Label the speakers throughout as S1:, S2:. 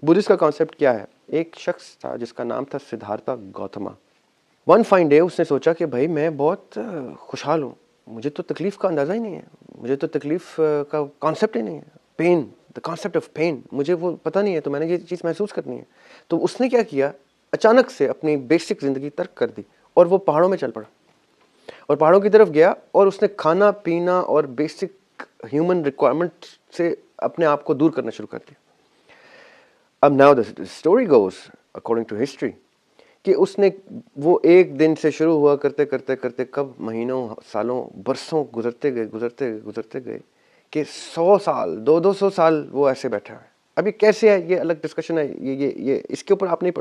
S1: Buddhist کا concept کیا ہے؟ ایک شخص تھا جس کا نام تھا Siddhartha Gautam. One fine day اس نے سوچا کہ بھائی میں بہت خوشحال ہوں, مجھے تو تکلیف کا اندازہ ہی نہیں ہے, مجھے تو تکلیف کا کانسیپٹ ہی نہیں ہے. Pain, the concept of pain, مجھے وہ پتہ نہیں ہے, تو میں نے یہ چیز محسوس کرنی ہے. تو اس نے کیا کیا, اچانک سے اپنی بیسک زندگی ترک کر دی اور وہ پہاڑوں میں چل پڑا, اور پہاڑوں کی طرف گیا, اور اس نے کھانا پینا اور بیسک ہیومن ریکوائرمنٹ سے اپنے آپ کو دور کرنا شروع کر دیا. اب now the story goes according to history کہ اس نے وہ ایک دن سے شروع ہوا کرتے کرتے کرتے کب مہینوں, سالوں, برسوں گزرتے گئے کہ 100 سال 200 سال وہ ایسے بیٹھا ہے. اب یہ کیسے ہے, یہ الگ ڈسکشن ہے, یہ اس کے اوپر آپ نہیں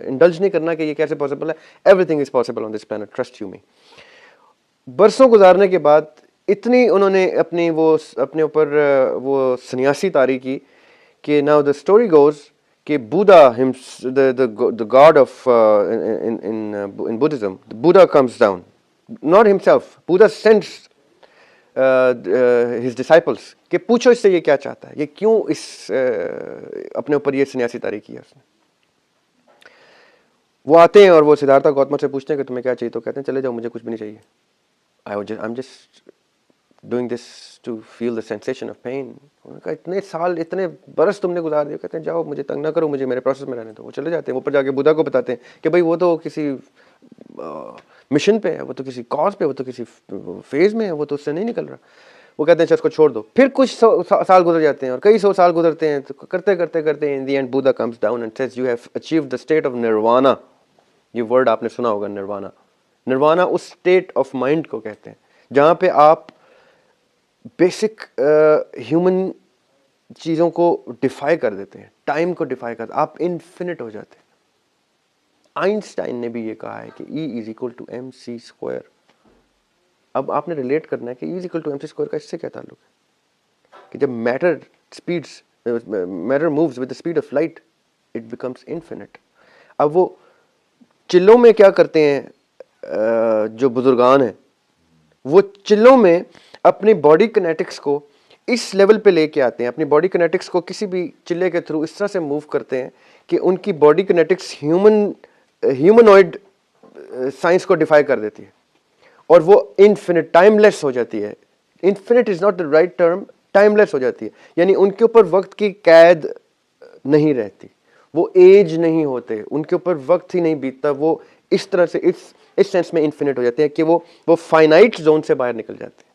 S1: انڈلج نہیں کرنا کہ یہ کیسے پاسبل ہے. Everything is possible on this plant, trust you me. برسوں گزارنے کے بعد اتنی انہوں نے اپنے اوپر وہ سنیاسی طاری کی کہ ناؤ دا اسٹوری گوز کہ بودا the god of in Buddhism, Buddha comes down, not himself, Buddha sends his disciples کہ پوچھو اس سے یہ کیا چاہتا ہے, یہ کیوں اس اپنے اوپر یہ سنیاسی طاری کیا اس نے. وہ آتے ہیں اور وہ سدھارتھا گوتما سے پوچھتے ہیں کہ تمہیں کیا چاہیے, تو کہتے ہیں چلے جاؤ, مجھے کچھ بھی نہیں چاہیے. I'm just doing this to feel the sensation of pain. انہوں نے کہا اتنے سال اتنے برس تم نے گزار دیے, کہتے ہیں جاؤ مجھے تنگ نہ کرو, مجھے میرے پروسیس میں رہنے دو. وہ چلے جاتے ہیں, اوپر جا کے بدھا کو بتاتے ہیں کہ بھائی وہ تو کسی مشن پہ ہے, وہ تو کسی کاز پہ, وہ تو کسی فیز میں ہے, وہ تو اس سے نہیں نکل رہا. وہ کہتے ہیں اچھا اس کو چھوڑ دو. پھر کچھ سال گزر جاتے ہیں اور کئی 100 سال گزرتے ہیں, تو کرتے کرتے کرتے in the end Buddha comes down and says you have achieved the state of nirvana. یہ ورڈ آپ نے سنا ہوگا, نروانا. نروانا اس اسٹیٹ آف مائنڈ کو کہتے ہیں جہاں پہ آپ بیسک ہیومن چیزوں کو ڈیفائی کر دیتے ہیں, ٹائم کو ڈیفائی کر, آپ انفینٹ ہو جاتے ہیں. آئنسٹائن نے بھی یہ کہا ہے کہ E is equal to mc². اب آپ نے ریلیٹ کرنا ہے کہ E is equal to mc² کا اس سے کیا تعلق ہے, کہ جب matter moves with the speed of light it becomes infinite. اب وہ چلوں میں کیا کرتے ہیں جو بزرگان ہیں, وہ چلوں میں اپنی باڈی کنیٹکس کو اس لیول پہ لے کے آتے ہیں, اپنی باڈی کنیٹکس کو کسی بھی چلے کے تھرو اس طرح سے موو کرتے ہیں کہ ان کی باڈی کنیٹکس ہیومنوئڈ سائنس کو ڈیفائی کر دیتی ہے, اور وہ انفینٹ ٹائم لیس ہو جاتی ہے. Infinite is not the right term, timeless ہو جاتی ہے, یعنی ان کے اوپر وقت کی قید نہیں رہتی, وہ ایج نہیں ہوتے, ان کے اوپر وقت ہی نہیں بیتتا, وہ اس طرح سے اس سینس میں انفینٹ ہو جاتے ہیں کہ وہ فائنائٹ زون سے باہر نکل جاتے ہیں.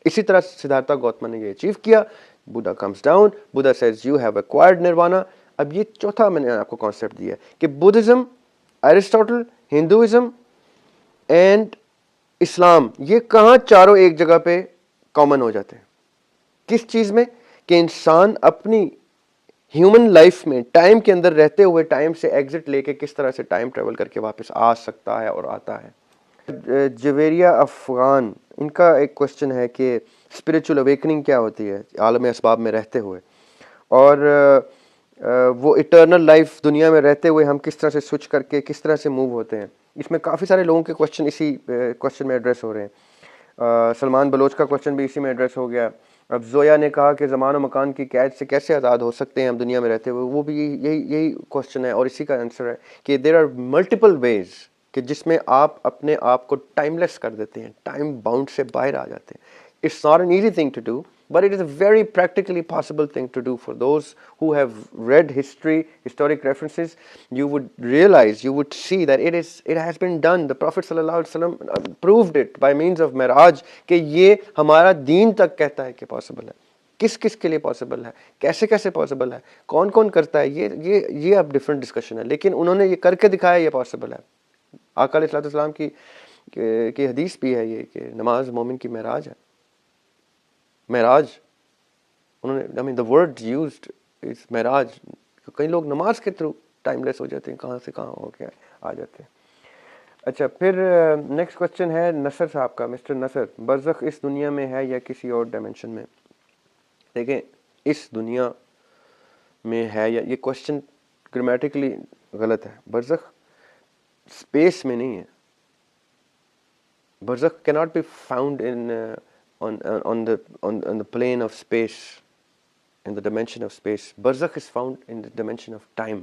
S1: اسی طرح سدھارتھا گوتما نے یہ اچیو کیا. Buddha comes down, Buddha says you have acquired nirvana. اب یہ چوتھا میں نے آپ کو کانسیپٹ دیا کہ بدھزم, ایرسٹوٹل, ہندوازم اینڈ اسلام, یہ کہاں چاروں ایک جگہ پہ کامن ہو جاتے ہیں. کس چیز میں, کہ انسان اپنی ہیومن لائف میں ٹائم کے اندر رہتے ہوئے ٹائم سے ایگزٹ لے کے کس طرح سے ٹائم ٹریول کر کے واپس آ سکتا ہے اور آتا ہے. جویریہ افغان, ان کا ایک کوشچن ہے کہ اسپریچول اویکننگ کیا ہوتی ہے عالم اسباب میں رہتے ہوئے, اور وہ ایٹرنل لائف دنیا میں رہتے ہوئے ہم کس طرح سے سوئچ کر کے کس طرح سے موو ہوتے ہیں. اس میں کافی سارے لوگوں کے کوشچن اسی کوشچن میں ایڈریس ہو رہے ہیں. سلمان بلوچ کا کوشچن بھی اسی میں ایڈریس ہو گیا. اب زویا نے کہا کہ زمان و مکان کی قید سے کیسے آزاد ہو سکتے ہیں ہم دنیا میں رہتے ہوئے, وہ بھی یہی کوشچن ہے, اور اسی کا آنسر ہے کہ دیر آر ملٹیپل ویز کہ جس میں آپ اپنے آپ کو ٹائم لیس کر دیتے ہیں, ٹائم باؤنڈ سے باہر آ جاتے ہیں. It's not an easy thing to do, but it is a very practically possible thing to do. For those who have read history, historic references, you would realize, you would see that it has been done. The Prophet sallallahu alaihi wasallam proved it by means of Miraj کہ یہ ہمارا دین تک کہتا ہے کہ possible ہے. کس کس کے لیے پاسبل ہے, کیسے کیسے پاسبل ہے, کون کون کرتا ہے, یہ اب ڈفرینٹ ڈسکشن ہے, لیکن انہوں نے یہ کر کے دکھایا یہ پاسبل ہے. آقا علیہ السلام کی حدیث بھی ہے یہ کہ نماز مومن کی معراج ہے. معراج انہوں نے, I mean the word used is معراج. کئی لوگ نماز کے تھرو ٹائم لیس ہو جاتے ہیں, کہاں سے کہاں ہو کے آ جاتے ہیں. اچھا, پھر نیکسٹ کوشچن ہے نصر صاحب کا. مسٹر نصر, برزخ اس دنیا میں ہے یا کسی اور ڈائمینشن میں؟ دیکھیں, اس دنیا میں ہے یا, یہ کوشچن گرامیٹیکلی غلط ہے. برزخ اسپیس میں نہیں ہے. برزخ cannot be found in on the plane of space. in the dimension of space. Barzakh is found in the dimension of time.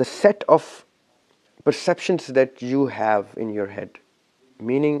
S1: the set of perceptions that you have in your head. Meaning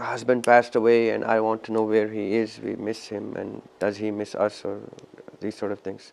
S1: husband passed away and I want to know where he is, we miss him and does he miss us or these sort of things.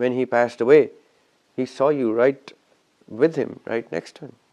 S1: when he passed away he saw you right with him, right next to him.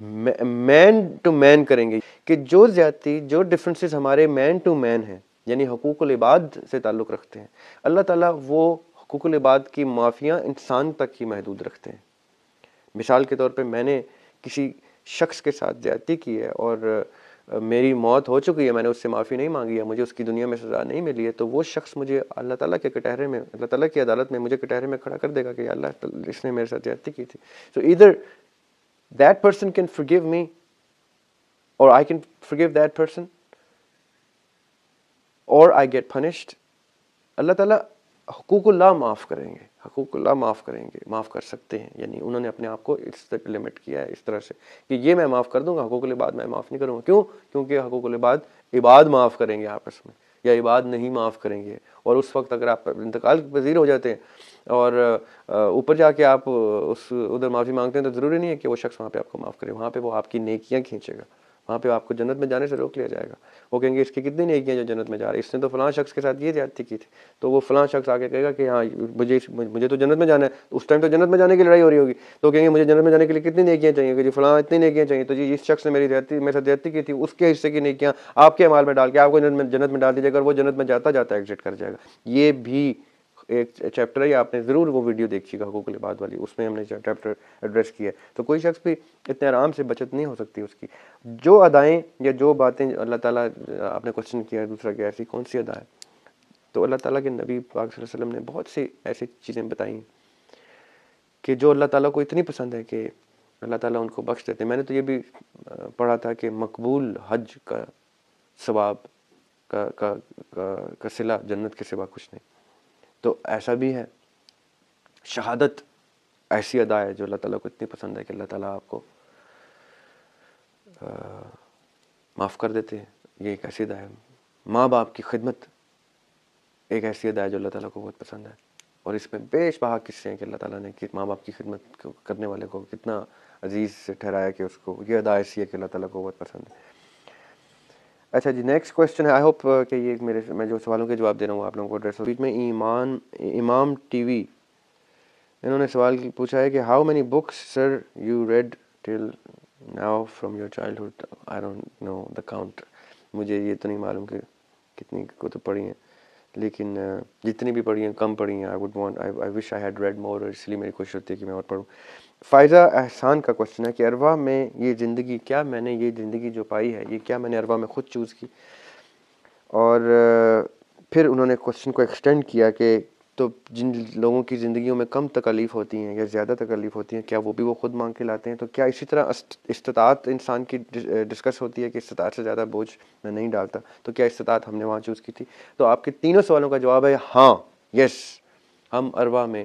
S1: Man to man کریں گے کہ جو زیادتی جو differences ہمارے مین to مین ہیں یعنی حقوق العباد سے تعلق رکھتے ہیں، اللہ تعالیٰ وہ حقوق العباد کی معافیاں انسان تک ہی محدود رکھتے ہیں۔ مثال کے طور پہ میں نے کسی شخص کے ساتھ زیادتی کی ہے اور میری موت ہو چکی ہے، میں نے اس سے معافی نہیں مانگی ہے، مجھے اس کی دنیا میں سزا نہیں ملی ہے، تو وہ شخص مجھے اللہ تعالیٰ کے کٹہرے میں، اللہ تعالیٰ کی عدالت میں مجھے کٹہرے میں کھڑا کر دے گا کہ یا اللہ اس نے میرے ساتھ زیادتی کی تھی۔ سو ادھر that person can forgive me or I can forgive that person or I get punished. اللہ تعالیٰ حقوق اللہ معاف کریں گے، حقوق اللہ معاف کریں گے، معاف کر سکتے ہیں، یعنی انہوں نے اپنے آپ کو اس تک لمٹ کیا ہے اس طرح سے کہ یہ میں معاف کر دوں گا، حقوق العباد میں معاف نہیں کروں گا۔ کیوں؟ کیونکہ حقوق العباد عباد معاف کریں گے آپس میں، یا عباد نہیں معاف کریں گے، اور اس وقت اگر آپ انتقال پذیر ہو جاتے ہیں اور اوپر جا کے آپ ادھر معافی مانگتے ہیں تو ضروری نہیں ہے کہ وہ شخص وہاں پہ آپ کو معاف کرے، وہاں پہ وہ آپ کی نیکیاں کھینچے گا، وہاں پہ آپ کو جنت میں جانے سے روک لیا جائے گا۔ وہ کہیں گے اس کی کتنی نیکیاں جو جنت میں جا رہی ہے، اس نے تو فلاں شخص کے ساتھ یہ زیادتی کی تھی، تو وہ فلاں شخص آگے کہے گا کہ ہاں مجھے تو جنت میں جانا ہے، اس ٹائم تو جنت میں جانے کی لڑائی ہو رہی ہوگی، تو کہیں گے مجھے جنت میں جانے کے لیے کتنی نیکیاں چاہیے، کہ جی فلاں اتنی نیکیاں چاہیے، تو جی اس شخص نے میرے ساتھ زیادتی کی تھی، اس کے حصے کی نیکیاں آپ کے اعمال میں ڈال کے آپ کو جنت میں ڈال دیجیے گا، اور وہ جنت میں جاتا جاتا ایگزٹ کر جائے گا۔ یہ بھی ایک چیپٹر ہے، آپ نے ضرور وہ ویڈیو دیکھیے گا حقوق العباد والی، اس میں ہم نے چیپٹر ایڈریس کیا ہے۔ تو کوئی شخص بھی اتنے آرام سے بچت نہیں ہو سکتی اس کی۔ جو ادائیں یا جو باتیں اللہ تعالیٰ، آپ نے کوشچن کیا ہے دوسرا کہ ایسی کون سی ادا ہے، تو اللہ تعالیٰ کے نبی پاک صلی اللہ علیہ وسلم نے بہت سی ایسی چیزیں بتائیں کہ جو اللہ تعالیٰ کو اتنی پسند ہے کہ اللہ تعالیٰ ان کو بخش دیتے ہیں۔ میں نے تو یہ بھی پڑھا تھا کہ مقبول حج کا ثواب کا صلہ جنت کے سوا کچھ نہیں، تو ایسا بھی ہے۔ شہادت ایسی ادا ہے جو اللہ تعالیٰ کو اتنی پسند ہے کہ اللہ تعالیٰ آپ کو معاف کر دیتے ہیں، یہ ایک ایسی ادا ہے۔ ماں باپ کی خدمت ایک ایسی ادا ہے جو اللہ تعالیٰ کو بہت پسند ہے، اور اس میں بیش بہا قصے ہیں کہ اللہ تعالیٰ نے ماں باپ کی خدمت کرنے والے کو کتنا عزیز سے ٹھہرایا کہ اس کو یہ ادا ایسی ہے کہ اللہ تعالیٰ کو بہت پسند ہے۔ اچھا جی، نیکسٹ کویسچن ہے، آئی ہوپ کہ یہ میں جو سوالوں کے جواب دے رہا ہوں آپ لوگوں کو ایڈریس بیچ میں امام ٹی وی انہوں نے سوال پوچھا ہے کہ how many books sir you read till now from your childhood? I don't know the count, مجھے یہ تو نہیں معلوم کہ کتنی کتب پڑھی ہیں، لیکن جتنی بھی پڑھی ہیں کم پڑھی ہیں۔ آئی وش آئی ہیڈ ریڈ مور، اس لیے میری کوشش ہوتی ہے کہ میں اور پڑھوں۔ فائزہ احسان کا کوشچن ہے کہ ارواح میں یہ زندگی، کیا میں نے یہ زندگی جو پائی ہے یہ کیا میں نے ارواح میں خود چوز کی؟ اور پھر انہوں نے کوشچن کو ایکسٹینڈ کیا کہ تو جن لوگوں کی زندگیوں میں کم تکالیف ہوتی ہیں یا زیادہ تکالیف ہوتی ہیں، کیا وہ بھی وہ خود مانگ کے لاتے ہیں؟ تو کیا اسی طرح استطاعت انسان کی ڈسکس ہوتی ہے کہ استطاعت سے زیادہ بوجھ میں نہیں ڈالتا، تو کیا استطاعت ہم نے وہاں چوز کی تھی؟ تو آپ کے تینوں سوالوں کا جواب ہے ہاں، یس، ہم ارواح میں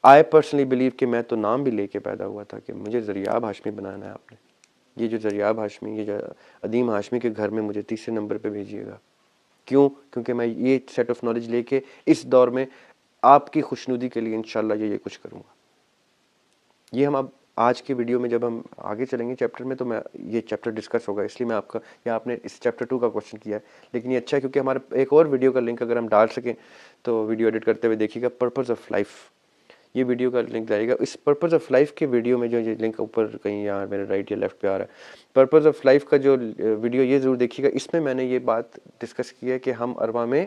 S1: آئی پرسنلی بلیو کہ میں تو نام بھی لے کے پیدا ہوا تھا کہ مجھے ذریعہ ہاشمی بنانا ہے آپ نے، یہ جو ذریعہ ہاشمی، یہ جو عدیم ہاشمی کے گھر میں مجھے تیسرے نمبر پہ بھیجیے گا۔ کیوں؟ کیونکہ میں یہ سیٹ آف نالج لے کے اس دور میں آپ کی خوشنودی کے لیے انشاءاللہ یہ کچھ کروں گا۔ یہ ہم اب آج کی ویڈیو میں جب ہم آگے چلیں گے چیپٹر میں تو میں یہ چیپٹر ڈسکس ہوگا، اس لیے میں آپ کا، یا آپ نے اس چیپٹر 2 کا کوشچن کیا ہے، لیکن یہ اچھا ہے کیونکہ ہمارے ایک اور ویڈیو کا لنک اگر ہم ڈال سکیں تو ویڈیو ایڈٹ کرتے ہوئے دیکھیے گا، پرپز آف لائف، یہ ویڈیو کا لنک جائے گا۔ اس پرپز آف لائف کے ویڈیو میں جو یہ لنک اوپر کہیں یہاں میرے رائٹ یا لیفٹ پہ آ رہا ہے، پرپز آف لائف کا جو ویڈیو یہ ضرور دیکھیے گا، اس میں میں نے یہ بات ڈسکس کی ہے کہ ہم ارواح میں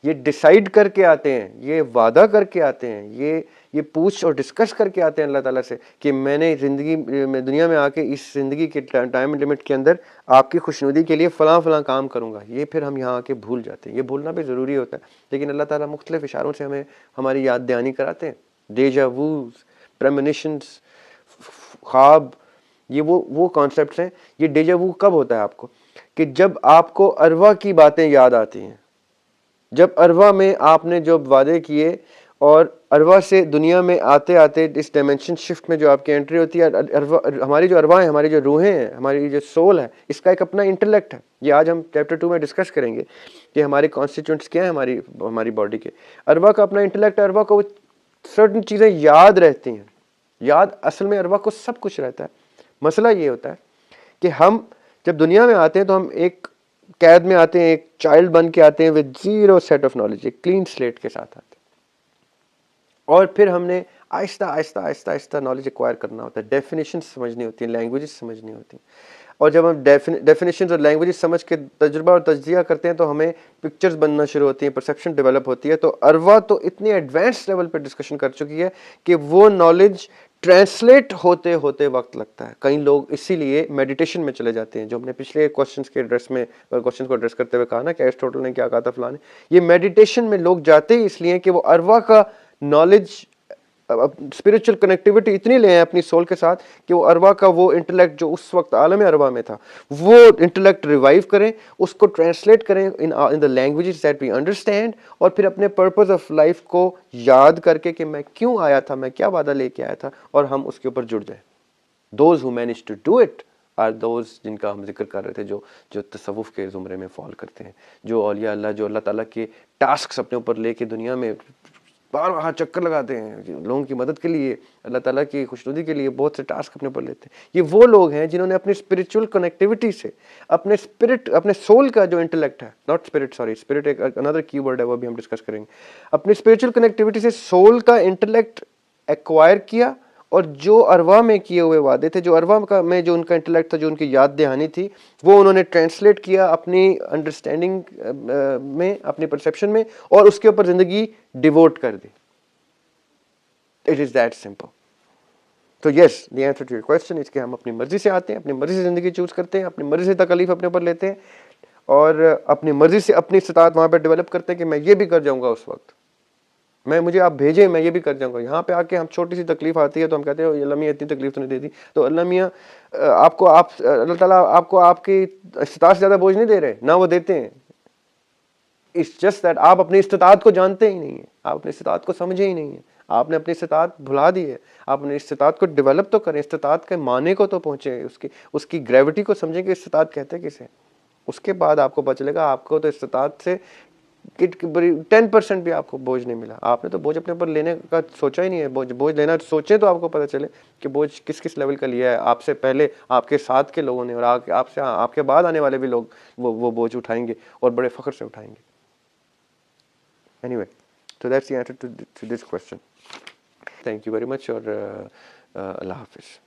S1: یہ ڈیسائیڈ کر کے آتے ہیں، یہ وعدہ کر کے آتے ہیں، یہ پوچھ اور ڈسکس کر کے آتے ہیں اللہ تعالیٰ سے کہ میں نے زندگی میں، دنیا میں آ کے اس زندگی کے ٹائم لمٹ کے اندر آپ کی خوشنودی کے لیے فلاں فلاں کام کروں گا۔ یہ پھر ہم یہاں آ کے بھول جاتے ہیں، یہ بھولنا بھی ضروری ہوتا ہے، لیکن اللہ تعالیٰ مختلف اشاروں سے ہمیں ہماری یاد دہانی کراتے ہیں۔ ڈیجا ووز، پریمونیشنز، خواب، یہ وہ کانسیپٹس ہیں۔ یہ ڈیجا وو کب ہوتا ہے آپ کو؟ کہ جب آپ کو ارواح کی باتیں یاد آتی ہیں، جب ارواح میں آپ نے جو وعدے کیے اور ارواح سے دنیا میں آتے آتے اس ڈائمینشن شفٹ میں جو آپ کی انٹری ہوتی ہے، ہماری جو ارواح ہیں، ہماری جو روحیں ہیں، ہماری جو سول ہے، اس کا ایک اپنا انٹلیکٹ ہے۔ یہ آج ہم چیپٹر 2 میں ڈسکس کریں گے کہ ہمارے کانسٹیٹیوئنٹس کیا ہیں ہماری باڈی کے۔ ارواح کا اپنا انٹلیکٹ ہے، ارواح کو سرٹن چیزیں یاد رہتی ہیں۔ یاد اصل میں ارواح کو سب کچھ رہتا ہے۔ مسئلہ یہ ہوتا ہے کہ ہم جب دنیا میں آتے ہیں تو ہم ایک قید میں آتے ہیں، ایک چائلڈ بن کے آتے ہیں with zero set of knowledge, ایک کلین سلیٹ کے ساتھ آتے ہیں، اور پھر ہم نے آہستہ آہستہ آہستہ آہستہ نالج ایکوائر کرنا ہوتا ہے, ڈیفینیشن سمجھنی ہوتی ہیں, لینگویجز سمجھنی ہوتی ہیں. اور جب ہم ڈیفینیشنز اور لینگویجز سمجھ کے تجربہ اور تجزیہ کرتے ہیں تو ہمیں پکچرز بننا شروع ہوتی ہیں, پرسیپشن ڈیولپ ہوتی ہے. تو اروا تو اتنی ایڈوانس لیول پہ ڈسکشن کر چکی ہے کہ وہ نالج ٹرانسلیٹ ہوتے ہوتے وقت لگتا ہے. کئی لوگ اسی لیے میڈیٹیشن میں چلے جاتے ہیں, جو ہم نے پچھلے کوشچنس کے کوشچن کو ایڈریس کرتے ہوئے کہا نا کہ ایرسٹوٹل نے کیا کہا تھا فلاں نے, یہ میڈیٹیشن میں لوگ جاتے ہی اس لیے کہ وہ اروا کا نالج, اسپرچل کنیکٹیوٹی اتنی لے ہیں اپنی سول کے ساتھ کہ وہ اروا کا وہ انٹلیکٹ جو اس وقت عالم اروا میں تھا وہ انٹلیکٹ ریوائیو کریں, اس کو ٹرانسلیٹ کریں in the languages that we understand, اور پھر اپنے پرپز آف لائف کو یاد کر کے کہ میں کیوں آیا تھا, میں کیا وعدہ لے کے آیا تھا, اور ہم اس کے اوپر جڑ جائیں. Those who manage to do it or those جن کا ہم ذکر کر رہے تھے, جو تصوف کے زمرے میں فال کرتے ہیں, جو اولیاء اللہ, جو اللہ تعالیٰ کے ٹاسکس اپنے اوپر لے کے دنیا میں بار بار چکر لگاتے ہیں لوگوں کی مدد کے لیے, اللہ تعالیٰ کی خوشنودی کے لیے بہت سے ٹاسک اپنے اوپر لیتے ہیں. یہ وہ لوگ ہیں جنہوں نے اپنی اسپرچل کنیکٹیوٹی سے اپنے اسپرٹ, اپنے سول کا جو انٹلیکٹ ہے, ناٹ اسپرٹ, سوری اسپرٹ ایک اندر کی ورڈ ہے, وہ بھی ہم ڈسکس کریں گے, اپنی اسپرچل کنیکٹیوٹی سے سول کا انٹلیکٹ ایکوائر کیا, اور جو اروا میں کیے ہوئے وعدے تھے, جو اروا میں جو ان کا انٹلیکٹ تھا, جو ان کی یاد دہانی تھی, وہ انہوں نے ٹرانسلیٹ کیا اپنی انڈرسٹینڈنگ میں, اپنی پرسیپشن میں, اور اس کے اوپر زندگی ڈیووٹ کر دی. It is that simple. تو yes, the answer to your question is کہ ہم اپنی مرضی سے آتے ہیں, اپنی مرضی سے زندگی چوز کرتے ہیں, اپنی مرضی سے تکلیف اپنے اوپر لیتے ہیں, اور اپنی مرضی سے اپنی استطاعت وہاں پہ ڈیولپ کرتے ہیں کہ میں یہ بھی کر جاؤں گا اس وقت, مجھے آپ بھیجیں میں یہ بھی کر جاؤں گا. یہاں پہ آ کے ہم چھوٹی سی تکلیف آتی ہے تو ہم کہتے ہیں اللہ میاں اتنی تکلیف تو نہیں دے دی, تو اللہ میاں اللہ تعالیٰ آپ کو آپ کی استطاعت سے زیادہ بوجھ نہیں دے رہے, نہ وہ دیتے ہیں. اٹس جسٹ دیٹ آپ اپنی استطاعت کو جانتے ہی نہیں ہیں, آپ اپنی استطاعت کو سمجھے ہی نہیں ہیں, آپ نے اپنی استطاعت بھلا دی ہے. آپ اپنی استطاعت کو ڈیولپ تو کریں, استطاعت کے معنی کو تو پہنچیں, اس کی گریوٹی کو سمجھیں کہ استطاعت کہتے کسے. اس کے بعد آپ کو پتہ چلے گا آپ کو تو استطاعت سے 10% بھی آپ کو بوجھ نہیں ملا. آپ نے تو بوجھ اپنے اوپر لینے کا سوچا ہی نہیں ہے. بوجھ لینا سوچیں تو آپ کو پتہ چلے کہ بوجھ کس کس لیول کا لیا ہے. آپ سے پہلے آپ کے ساتھ کے لوگوں نے, اور آپ کے بعد آنے والے بھی لوگ وہ بوجھ اٹھائیں گے, اور بڑے فخر سے اٹھائیں گے. Anyway, so that's the answer to this question. Thank you very much, اور اللہ حافظ.